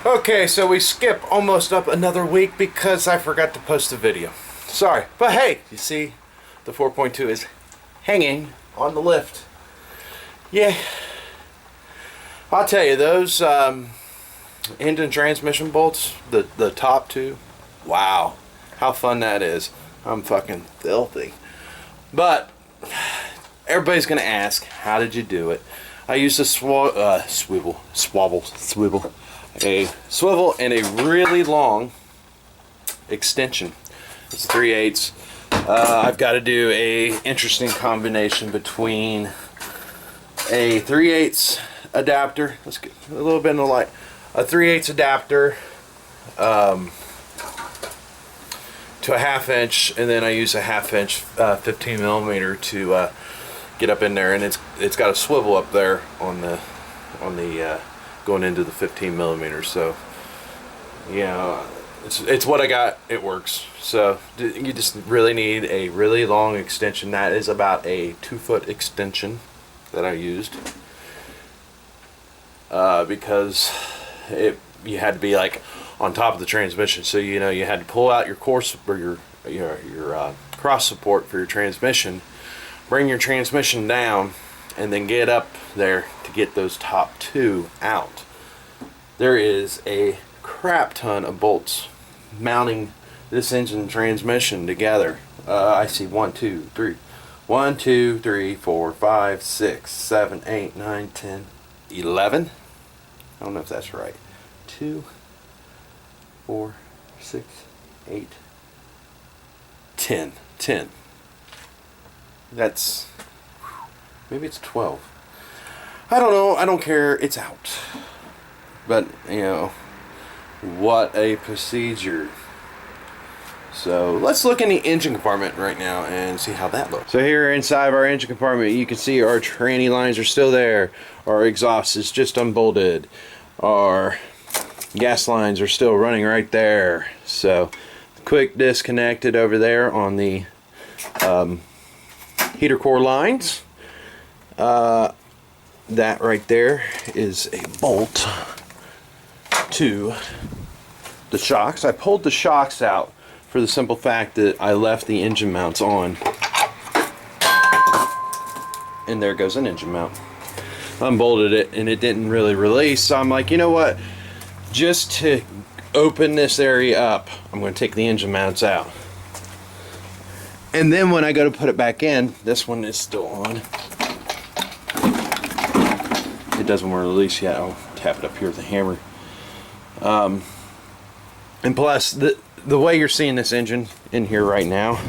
Okay, so we skip almost up another week because I forgot to post a video. Sorry. But hey, you see, the 4.2 is hanging on the lift. Yeah. I'll tell you, those engine transmission bolts, the top two, wow, how fun that is. I'm fucking filthy. But everybody's going to ask, how did you do it? I used a swivel and a really long extension. It's 3/8. I've got to do a interesting combination between a 3/8 adapter. Let's get a little bit in the light. A 3/8 adapter to a 1/2 inch, and then I use a 1/2 inch 15 millimeter to get up in there, and it's got a swivel up there on the going into the 15 millimeter. So yeah, it's what I got. It works. So you just really need a really long extension. That is about a 2-foot extension that I used because you had to be like on top of the transmission. So you know you had to pull out your course or your cross support for your transmission, bring your transmission down, and then get up there to get those top two out. There is a crap ton of bolts mounting this engine and transmission together. I see 1, 2, 3, 4, 5, 6, 7, 8, 9, 10, 11. I don't know if that's right. 2, 4, 6, 8, 10. That's, maybe it's 12. I don't know. I don't care. It's out. But, you know, what a procedure. So let's look in the engine compartment right now and see how that looks. So here inside of our engine compartment, you can see our tranny lines are still there. Our exhaust is just unbolted. Our gas lines are still running right there. So quick disconnected over there on the heater core lines. That right there is a bolt to the shocks. I pulled the shocks out for the simple fact that I left the engine mounts on. And there goes an engine mount. Unbolted it and it didn't really release, so I'm like, you know what, just to open this area up, I'm going to take the engine mounts out. And then when I go to put it back in, this one is still on. It doesn't want to release yet. I'll tap it up here with a hammer. And plus, the way you're seeing this engine in here right now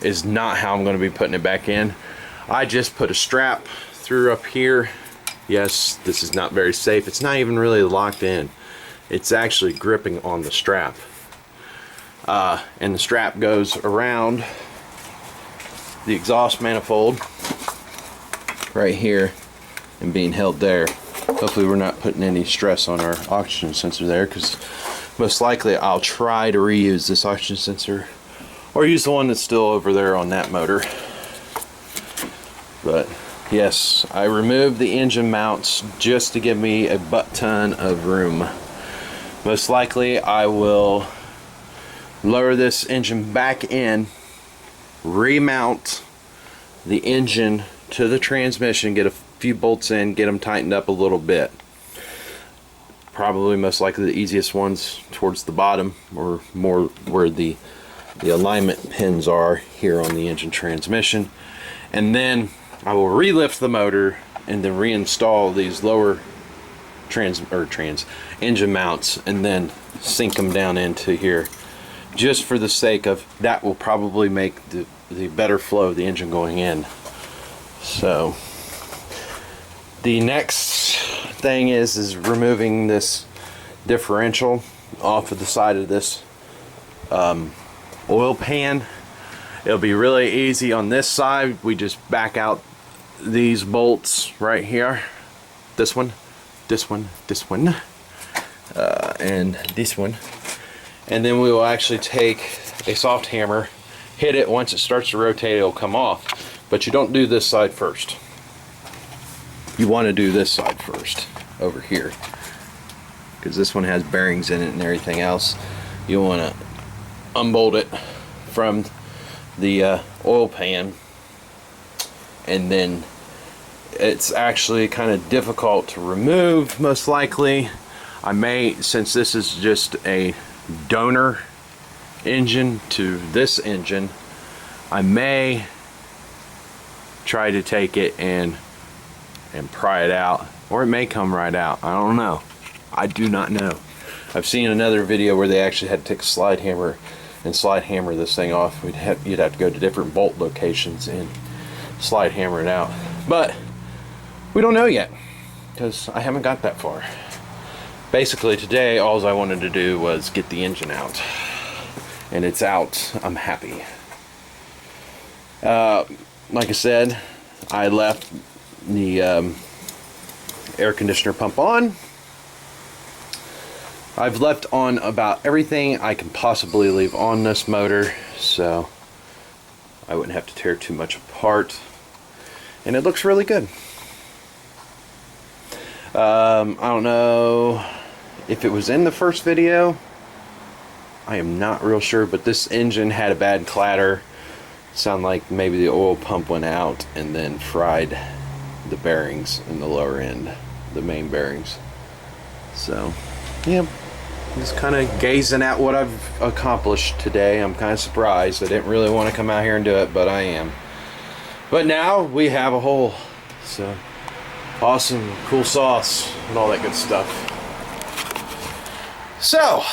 is not how I'm going to be putting it back in. I just put a strap through up here. Yes, this is not very safe. It's not even really locked in. It's actually gripping on the strap. And the strap goes around the exhaust manifold right here and being held there. Hopefully we're not putting any stress on our oxygen sensor there, because most likely I'll try to reuse this oxygen sensor or use the one that's still over there on that motor. But yes, I removed the engine mounts just to give me a butt ton of room. Most likely I will lower this engine back in, remount the engine to the transmission, get a few bolts in, get them tightened up a little bit. Probably most likely the easiest ones towards the bottom, or more where the alignment pins are here on the engine transmission. And then I will relift the motor and then reinstall these lower engine mounts and then sink them down into here, just for the sake of that will probably make the better flow of the engine going in. So the next thing is removing this differential off of the side of this oil pan. It'll be really easy on this side. We just back out these bolts right here. This one, this one, this one, and this one. And then we will actually take a soft hammer, hit it. Once it starts to rotate, it'll come off. But you don't do this side first. You want to do this side first, over here. because this one has bearings in it and everything else. You'll want to unbolt it from the oil pan, and then it's actually kind of difficult to remove, most likely. I may, since this is just a donor engine to this engine, I may try to take it and pry it out, or it may come right out. I don't know. I do not know. I've seen another video where they actually had to take a slide hammer and slide hammer this thing off. You'd have to go to different bolt locations and slide hammer it out, but we don't know yet because I haven't got that far. Basically today all I wanted to do was get the engine out, and it's out. I'm happy. Like I said, I left the air conditioner pump on. I've left on about everything I can possibly leave on this motor, so I wouldn't have to tear too much apart, and it looks really good. I don't know if it was in the first video. I am not real sure, but this engine had a bad clatter. Sound like maybe the oil pump went out and then fried the bearings in the lower end, the main bearings. So yeah, just kind of gazing at what I've accomplished today. I'm kind of surprised. I didn't really want to come out here and do it, but I am. But now we have a hole. So awesome, cool sauce and all that good stuff. So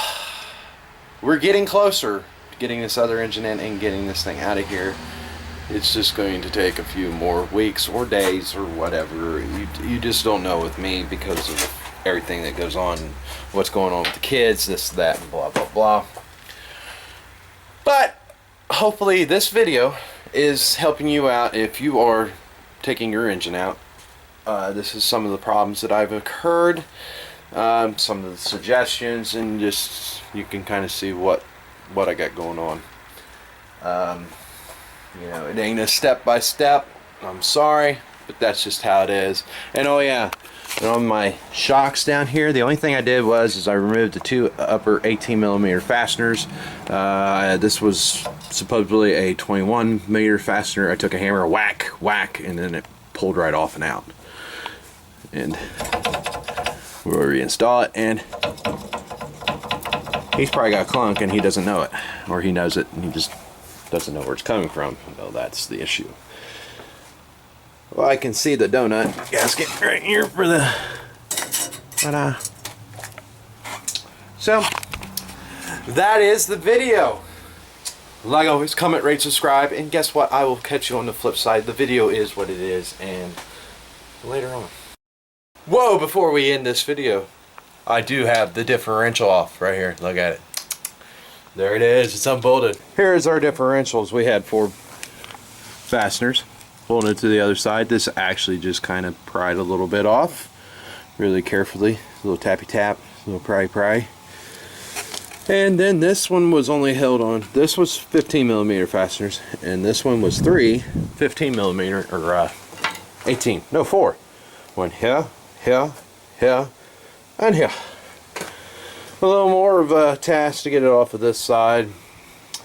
we're getting closer to getting this other engine in and getting this thing out of here. It's just going to take a few more weeks or days or whatever. You just don't know with me because of everything that goes on, what's going on with the kids, this, that, and blah, blah, blah. But hopefully this video is helping you out if you are taking your engine out. This is some of the problems that I've occurred, some of the suggestions, and just you can kind of see what I got going on. You know, it ain't a step by step. I'm sorry, but that's just how it is. And oh yeah, and on my shocks down here, the only thing I did was I removed the two upper 18mm fasteners. This was supposedly a 21mm fastener. I took a hammer, whack, whack, and then it pulled right off and out. And we'll reinstall it, and he's probably got a clunk and he doesn't know it, or he knows it and he just doesn't know where it's coming from. Well, that's the issue. Well, I can see the donut gasket right here for the so that is the video. Like always, comment, rate, subscribe, and guess what? I will catch you on the flip side. The video is what it is, and later on. Whoa, before we end this video, I do have the differential off right here. Look at it. There it is. It's unbolted. Here's our differentials. We had 4 fasteners. Pulling it to the other side. This actually just kind of pried a little bit off. Really carefully. A little tappy tap. A little pry. And then this one was only held on. This was 15mm fasteners. And this one was 3 15mm, or 18. No, 4. One here, here, here, and here. A little more of a task to get it off of this side.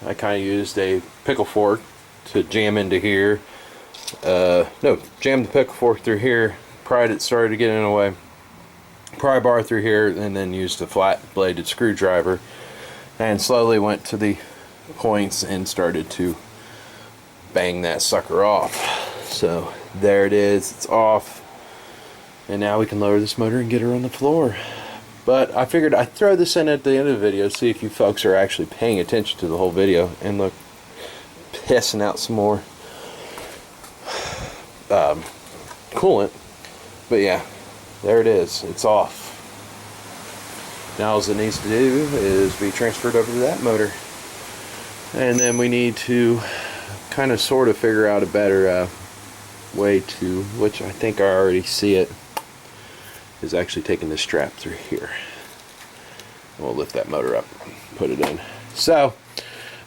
I kind of used a pickle fork to jam into here. No, jammed the pickle fork through here, pried it, started to get in the way. Pry bar through here, and then used a flat bladed screwdriver, and slowly went to the points and started to bang that sucker off. So there it is, it's off. And now we can lower this motor and get her on the floor. But I figured I'd throw this in at the end of the video, see if you folks are actually paying attention to the whole video. And look, pissing out some more coolant. But yeah, there it is. It's off. Now all it needs to do is be transferred over to that motor. And then we need to kind of sort of figure out a better way to, which I think I already see it, is actually taking this strap through here. We'll lift that motor up, put it in. So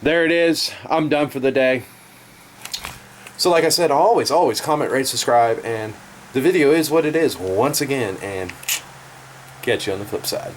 there it is. I'm done for the day. So like I said, always comment, rate, subscribe, and the video is what it is once again, and catch you on the flip side.